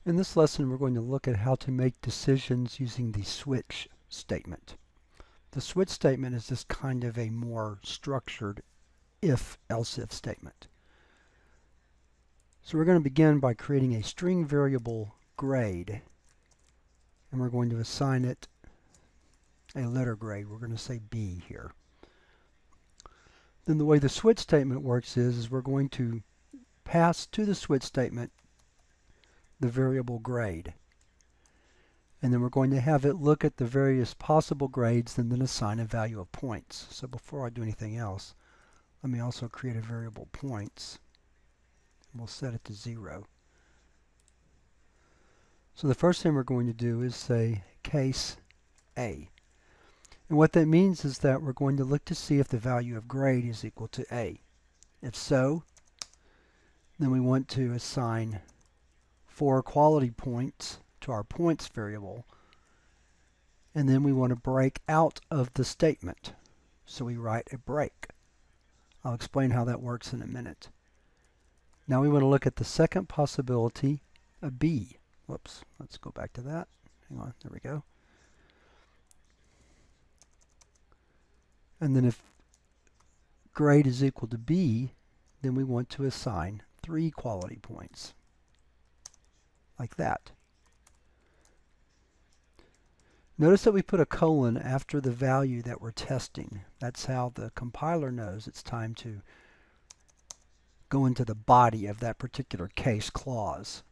In this lesson, we're going to look at how to make decisions using the switch statement. The switch statement is just kind of a more structured if-else-if statement. So we're going to begin by creating a string variable grade, and we're going to assign it a letter grade. We're going to say B here. Then the way the switch statement works is we're going to pass to the switch statement the variable grade. And then we're going to have it look at the various possible grades and then assign a value of points. So before I do anything else, let me also create a variable points. We'll set it to 0. So the first thing we're going to do is say case A. And what that means is that we're going to look to see if the value of grade is equal to A. If so, then we want to assign 4 quality points to our points variable, and then we want to break out of the statement. So we write a break. I'll explain how that works in a minute. Now we want to look at the second possibility, a B. Whoops, let's go back to that. Hang on, there we go. And then if grade is equal to B, then we want to assign 3 quality points, like that. Notice that we put a colon after the value that we're testing. That's how the compiler knows it's time to go into the body of that particular case clause.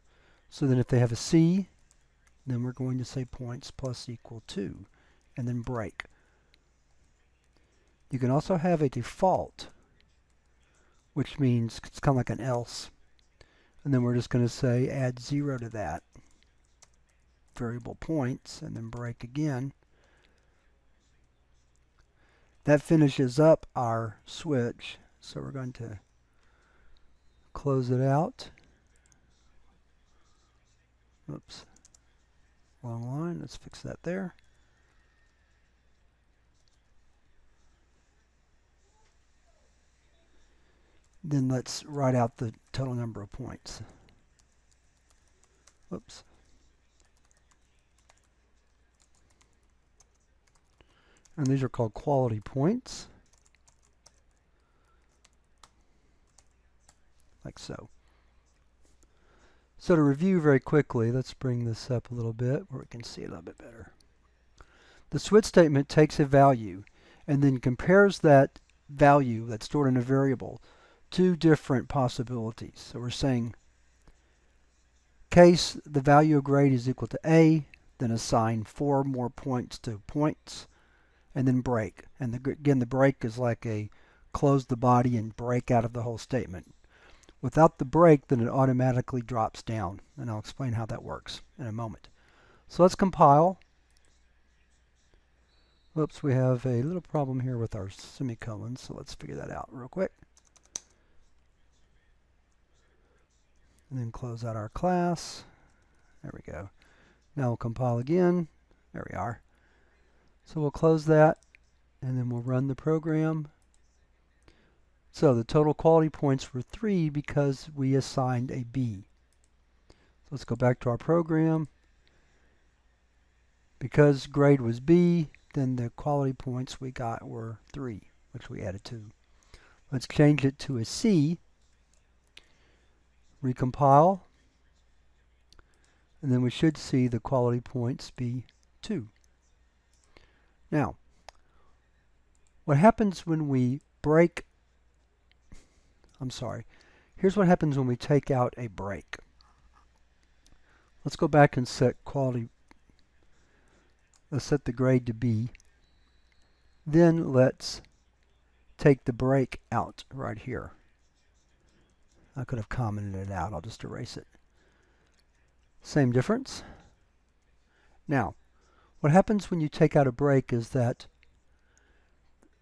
So then if they have a C, then we're going to say points plus equal to, and then break. You can also have a default, which means it's kind of like an else. And then we're just going to say add 0 to that variable points, and then break again. That finishes up our switch. So we're going to close it out. Oops, wrong line. Let's fix that there. Then let's write out the total number of points. Whoops. And these are called quality points, like so. So to review very quickly, let's bring this up a little bit where we can see it a little bit better. The switch statement takes a value and then compares that value that's stored in a variable to different possibilities. So we're saying case the value of grade is equal to A, then assign 4 more points to points, and then break. And again, the break is like a close the body and break out of the whole statement. Without the break, then it automatically drops down, and I'll explain how that works in a moment. So let's compile. Whoops, we have a little problem here with our semicolons, so let's figure that out real quick. And then close out our class. There we go. Now we'll compile again. There we are. So we'll close that, and then we'll run the program. So the total quality points were 3 because we assigned a B. So let's go back to our program. Because grade was B, then the quality points we got were 3, which we added 2. Let's change it to a C. Recompile. And then we should see the quality points be 2. Now, what happens when we break, here's what happens when we take out a break. Let's go back and set quality, let's set the grade to B. Then let's take the break out right here. I could have commented it out, I'll just erase it. Same difference. Now, what happens when you take out a break is that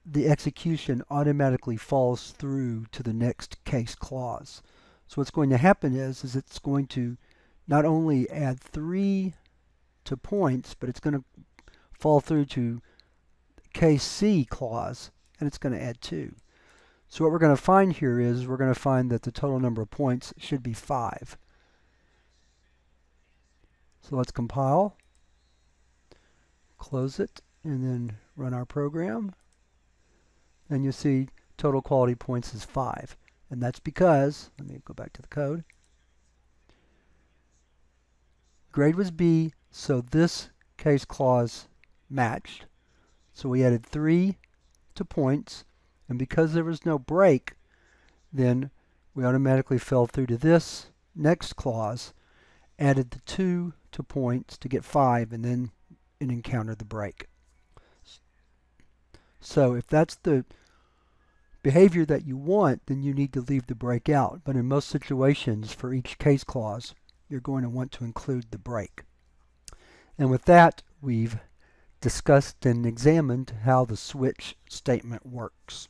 the execution automatically falls through to the next case clause. So what's going to happen is it's going to not only add 3 to points, but it's going to fall through to case C clause, and it's going to add 2. So what we're going to find here is we're going to find that the total number of points should be 5. So let's compile, close it, and then run our program. And you see total quality points is 5. And that's because, let me go back to the code. Grade was B, so this case clause matched. So we added 3 to points, and because there was no break, then we automatically fell through to this next clause, added the 2 to points to get 5, and then it encountered the break. So if that's the behavior that you want, then you need to leave the break out. But in most situations, for each case clause, you're going to want to include the break. And with that, we've discussed and examined how the switch statement works.